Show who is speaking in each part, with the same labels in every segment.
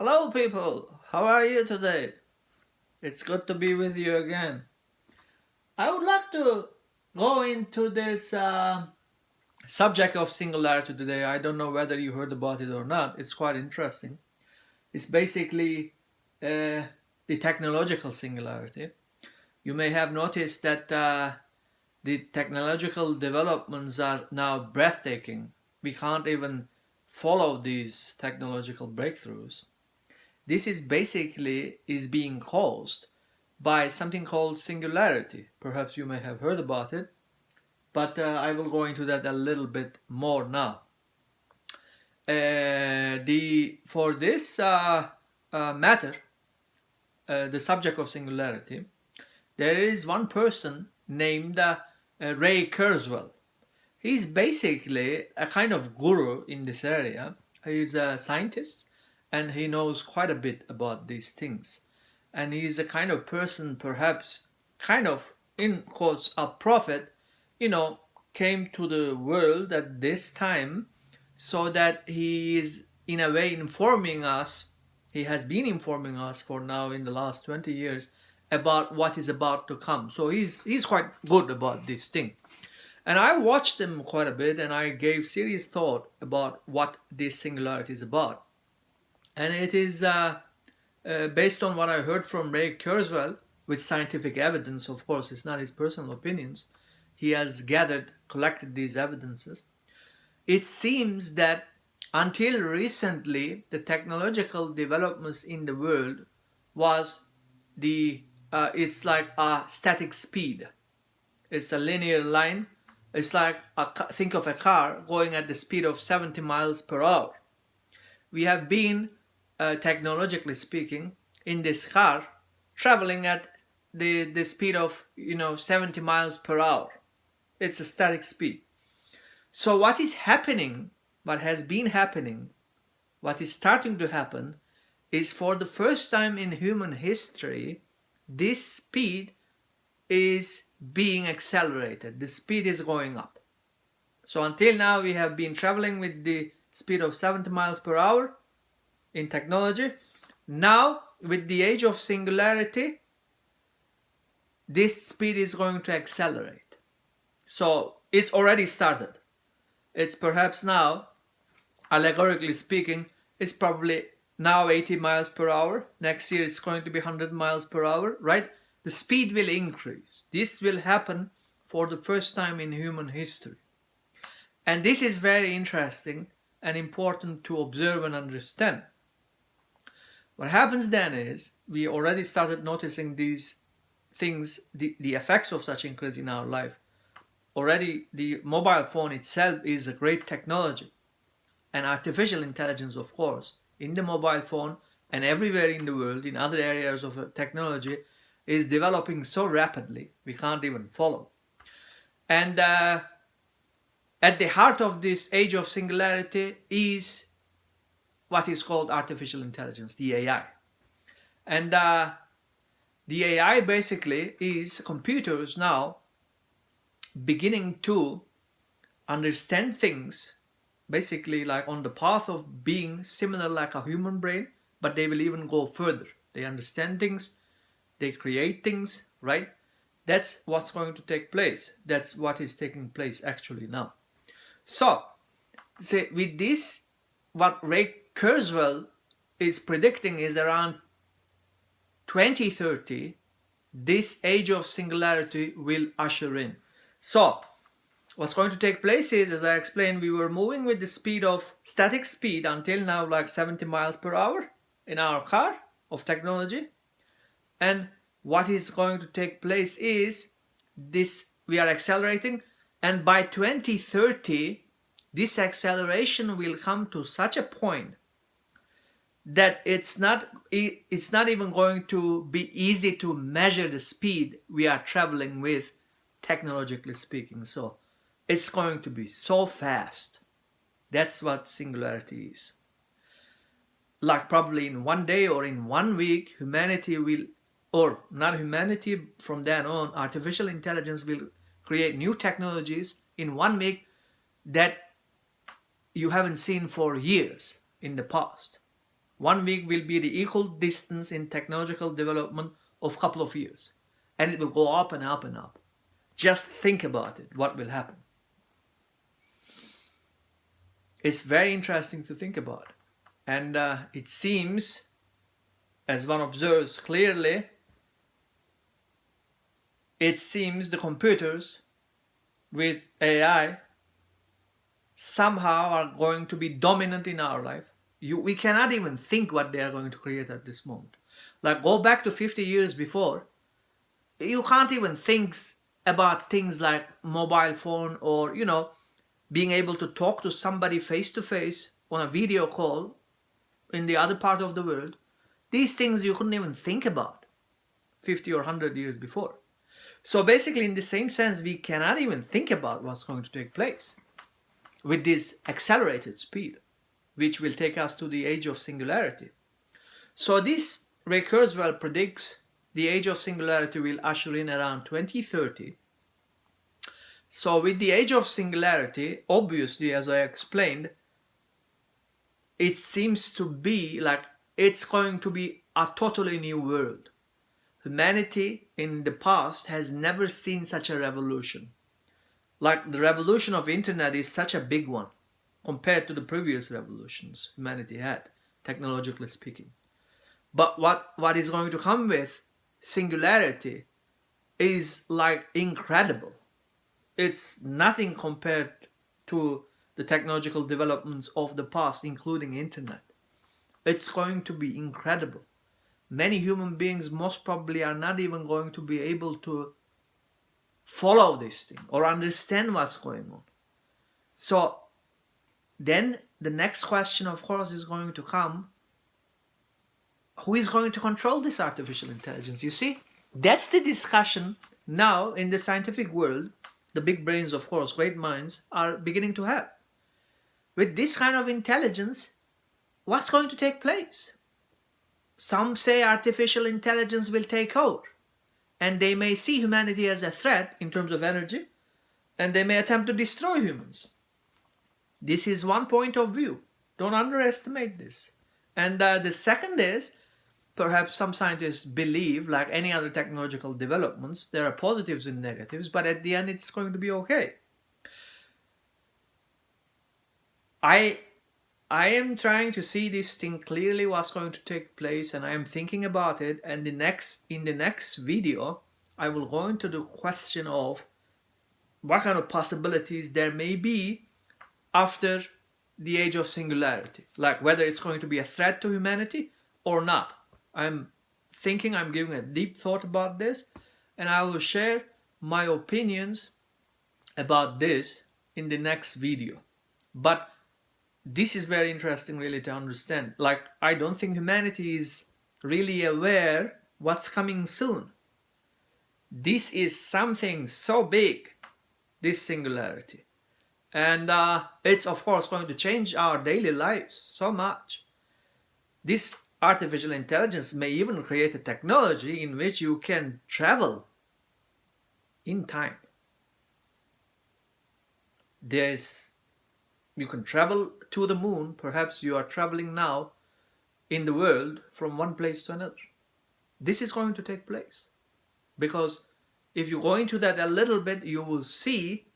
Speaker 1: Hello people, how are you today? It's good to be with you again. I would like to go into this subject of singularity today. I don't know whether you heard about it or not. It's quite interesting. It's basically the technological singularity. You may have noticed that the technological developments are now breathtaking. We can't even follow these technological breakthroughs. This is basically is being caused by something called singularity. Perhaps you may have heard about it, but I will go into that a little bit more now. For this matter, the subject of singularity, there is one person named Ray Kurzweil. He's basically a kind of guru in this area. He's a scientist and he knows quite a bit about these things. And he's a kind of person, perhaps, kind of, in quotes, a prophet, came to the world at this time so that he is, in a way, informing us. He has been informing us for now in the last 20 years about what is about to come. So he's quite good about this thing. And I watched him quite a bit and I gave serious thought about what this singularity is about. And it is based on what I heard from Ray Kurzweil, with scientific evidence, of course, it's not his personal opinions. He has collected these evidences. It seems that until recently, the technological developments in the world was it's like a static speed. It's a linear line. It's like, think of a car going at the speed of 70 miles per hour. We have been, technologically speaking, in this car traveling at the speed of 70 miles per hour. It's a static speed. So what is happening, what has been happening, what is starting to happen is, for the first time in human history, this speed is being accelerated. The speed is going up. So until now we have been traveling with the speed of 70 miles per hour in technology. Now with the age of singularity, this speed is going to accelerate. So it's already started. It's perhaps now, allegorically speaking, it's probably now 80 miles per hour. Next year it's going to be 100 miles per hour, right? The speed will increase. This will happen for the first time in human history. And this is very interesting and important to observe and understand. What happens then is, we already started noticing these things, the effects of such increase in our life. Already the mobile phone itself is a great technology. And artificial intelligence, of course, in the mobile phone and everywhere in the world, in other areas of technology, is developing so rapidly we can't even follow. And at the heart of this age of singularity is what is called artificial intelligence, the AI. And the AI basically is computers now beginning to understand things, basically like on the path of being similar like a human brain, but they will even go further. They understand things, they create things, right? That's what's going to take place. That's what is taking place actually now. So, with this, what Ray Kurzweil is predicting is around 2030, this age of singularity will usher in. So, what's going to take place is, as I explained, we were moving with the speed of static speed until now, like 70 miles per hour in our car of technology. And what is going to take place is this: we are accelerating, and by 2030, this acceleration will come to such a point that it's not even going to be easy to measure the speed we are traveling with, technologically speaking. So it's going to be so fast. That's what singularity is. Like probably in one day or in 1 week, humanity will, or not humanity, from then on, artificial intelligence will create new technologies in 1 week that you haven't seen for years in the past. 1 week will be the equal distance in technological development of a couple of years. And it will go up and up and up. Just think about it, what will happen. It's very interesting to think about. And it seems, as one observes clearly, it seems the computers with AI somehow are going to be dominant in our life. We cannot even think what they are going to create at this moment. Like, go back to 50 years before, you can't even think about things like mobile phone or, being able to talk to somebody face to face on a video call in the other part of the world. These things you couldn't even think about 50 or 100 years before. So basically, in the same sense, we cannot even think about what's going to take place with this accelerated speed, which will take us to the age of singularity. So this Ray Kurzweil predicts the age of singularity will usher in around 2030. So with the age of singularity, obviously, as I explained, it seems to be like it's going to be a totally new world. Humanity in the past has never seen such a revolution. Like, the revolution of internet is such a big one compared to the previous revolutions humanity had, technologically speaking. But what is going to come with singularity is like incredible. It's nothing compared to the technological developments of the past, including internet. It's going to be incredible. Many human beings most probably are not even going to be able to follow this thing or understand what's going on. So then the next question, of course, is going to come: who is going to control this artificial intelligence? You see, that's the discussion now in the scientific world. The big brains, of course, great minds, are beginning to have. With this kind of intelligence, what's going to take place? Some say artificial intelligence will take over, and they may see humanity as a threat in terms of energy, and they may attempt to destroy humans. This is one point of view. Don't underestimate this. And the second is, perhaps some scientists believe, like any other technological developments, there are positives and negatives, but at the end it's going to be okay. I am trying to see this thing clearly, what's going to take place, and I am thinking about it. And in the next video, I will go into the question of what kind of possibilities there may be after the age of singularity, like whether it's going to be a threat to humanity or not. I'm giving a deep thought about this, and I will share my opinions about this in the next video. But this is very interesting really to understand. Like, I don't think humanity is really aware what's coming soon. This is something so big, this singularity. And it's of course going to change our daily lives so much. This artificial intelligence may even create a technology in which you can travel in time. You can travel to the moon. Perhaps you are traveling now in the world from one place to another. This is going to take place, because if you go into that a little bit, you will see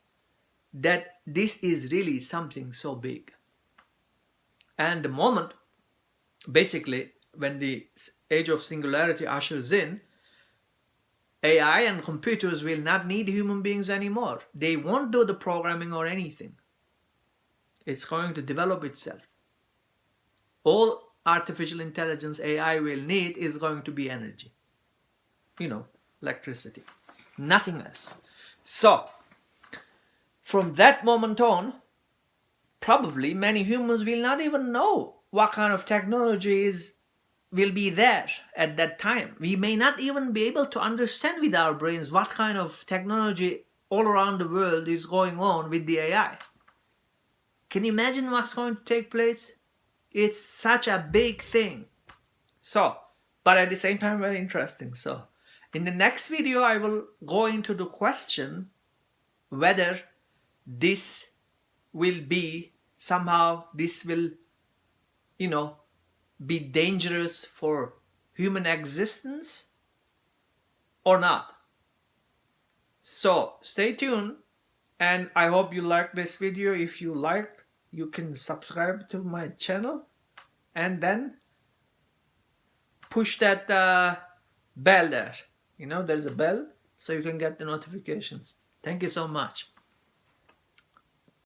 Speaker 1: that this is really something so big. And the moment, basically, when the age of singularity ushers in, AI and computers will not need human beings anymore. They won't do the programming or anything. It's going to develop itself. All artificial intelligence AI will need is going to be energy. Electricity. Nothing else. So, from that moment on, probably many humans will not even know what kind of technology will be there at that time. We may not even be able to understand with our brains what kind of technology all around the world is going on with the AI. Can you imagine what's going to take place? It's such a big thing. So, but at the same time very interesting. So, in the next video I will go into the question whether this will be, somehow this will, be dangerous for human existence or not? So stay tuned, and I hope you liked this video. If you liked, you can subscribe to my channel and then push that bell there. You know, there's a bell, so you can get the notifications. Thank you so much.